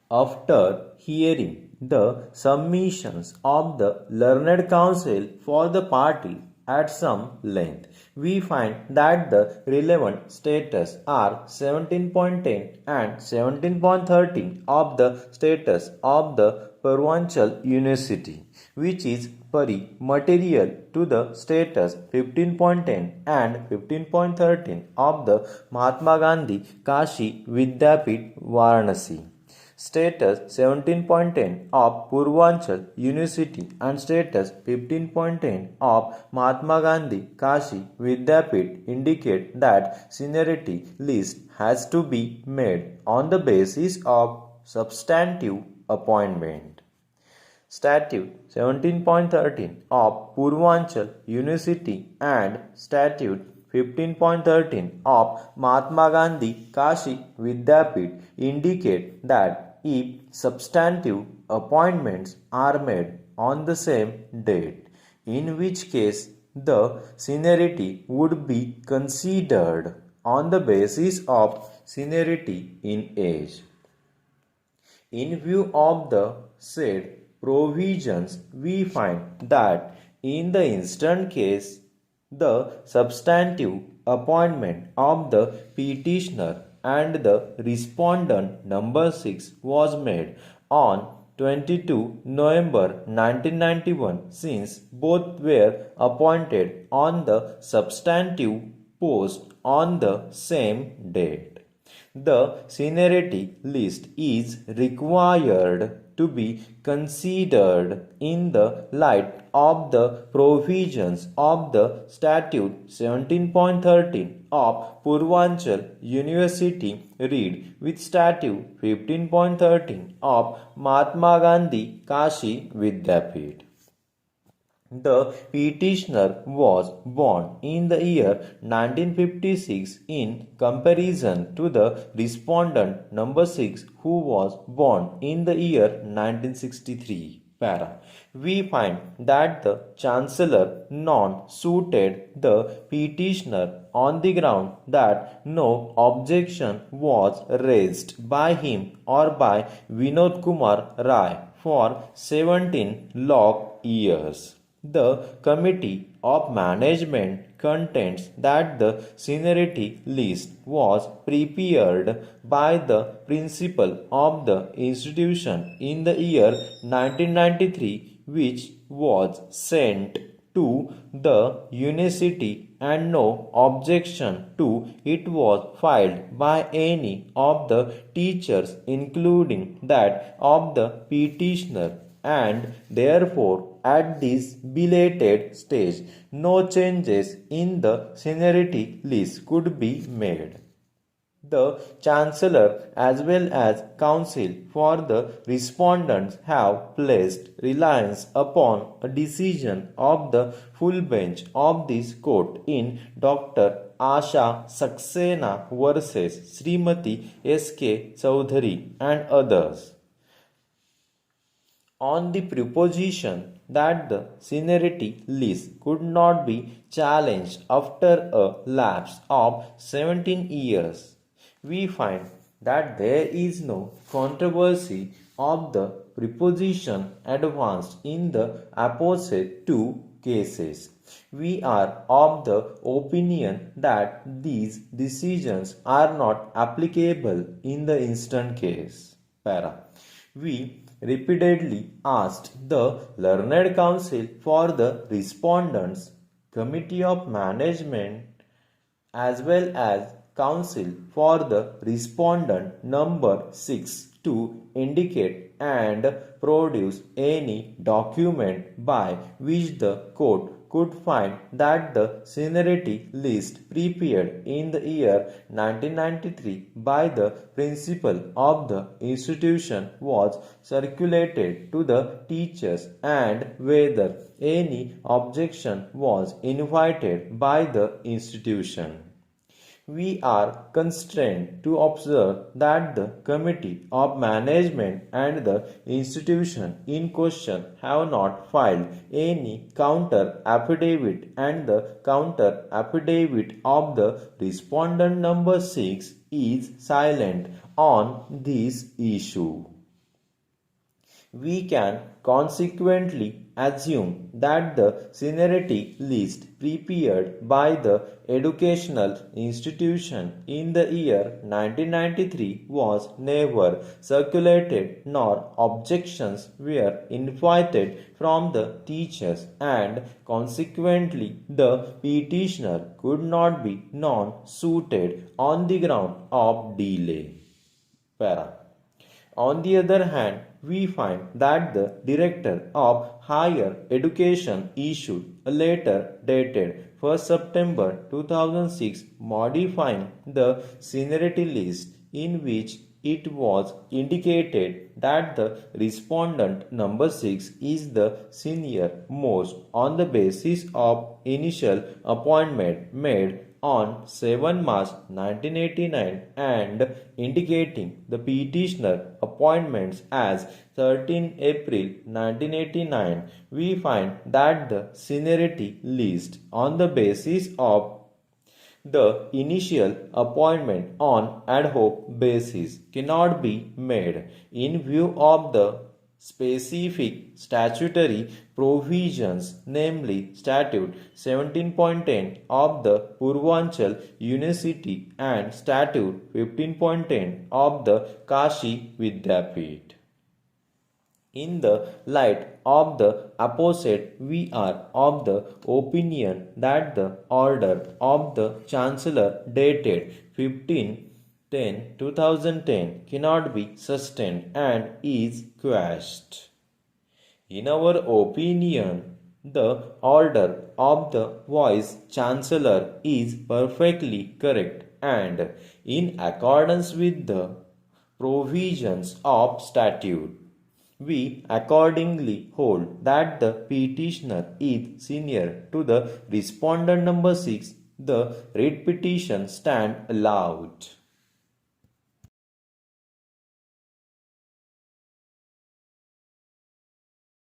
After hearing the submissions of the learned counsel for the party at some length, we find that the relevant status are 17.10 and 17.13 of the status of the Purvanchal University, which is pari material to the status 15.10 and 15.13 of the Mahatma Gandhi Kashi Vidyapit Varanasi. Status 17.10 of Purvanchal University and status 15.10 of Mahatma Gandhi Kashi Vidyapit indicate that seniority list has to be made on the basis of substantive appointment. Statute 17.13 of Purvanchal University and Statute 15.13 of Mahatma Gandhi Kashi Vidyapit indicate that if substantive appointments are made on the same date, in which case the seniority would be considered on the basis of seniority in age. In view of the said provisions, we find that in the instant case, the substantive appointment of the petitioner and the respondent number 6 was made on 22 November 1991, since both were appointed on the substantive post on the same date. The seniority list is required to be considered in the light of the provisions of the Statute 17.13 of Purvanchal University read with Statute 15.13 of Mahatma Gandhi Kashi Vidyapit. The petitioner was born in the year 1956 in comparison to the respondent number 6 who was born in the year 1963. Para. We find that the Chancellor non-suited the petitioner on the ground that no objection was raised by him or by Vinod Kumar Rai for 17 long years. The Committee of Management contends that the seniority list was prepared by the principal of the institution in the year 1993, which was sent to the university, and no objection to it was filed by any of the teachers, including that of the petitioner, and therefore at this belated stage no changes in the seniority list could be made. The Chancellor as well as Counsel for the respondents have placed reliance upon a decision of the full bench of this court in Dr. Asha Saxena versus Srimati S.K. Chowdhury and others, on the proposition that the seniority list could not be challenged after a lapse of 17 years. We find that there is no controversy of the proposition advanced in the opposite two cases. We are of the opinion that these decisions are not applicable in the instant case. Para. We repeatedly asked the learned counsel for the respondents, Committee of Management, as well as counsel for the respondent number 6 to indicate and produce any document by which the court could find that the seniority list prepared in the year 1993 by the principal of the institution was circulated to the teachers, and whether any objection was invited by the institution. We are constrained to observe that the Committee of Management and the institution in question have not filed any counter affidavit, and the counter affidavit of the respondent number 6 is silent on this issue. We can consequently assume that the seniority list prepared by the educational institution in the year 1993 was never circulated nor objections were invited from the teachers, and consequently the petitioner could not be non-suited on the ground of delay. Para. On the other hand, we find that the Director of Higher Education issued a letter dated 1st September 2006 modifying the seniority list, in which it was indicated that the respondent number 6 is the senior most on the basis of initial appointment made on 7 March 1989 and indicating the petitioner appointments as 13 April 1989. We find that the seniority list on the basis of the initial appointment on ad hoc basis cannot be made in view of the specific statutory provisions, namely Statute 17.10 of the Purvanchal University and Statute 15.10 of the Kashi Vidyapith. In the light of the aforesaid, we are of the opinion that the order of the Chancellor dated 15/10/2010 cannot be sustained and is quashed. In our opinion, the order of the Vice Chancellor is perfectly correct and in accordance with the provisions of statute. We accordingly hold that the petitioner is senior to the respondent number 6. The writ petition stand allowed.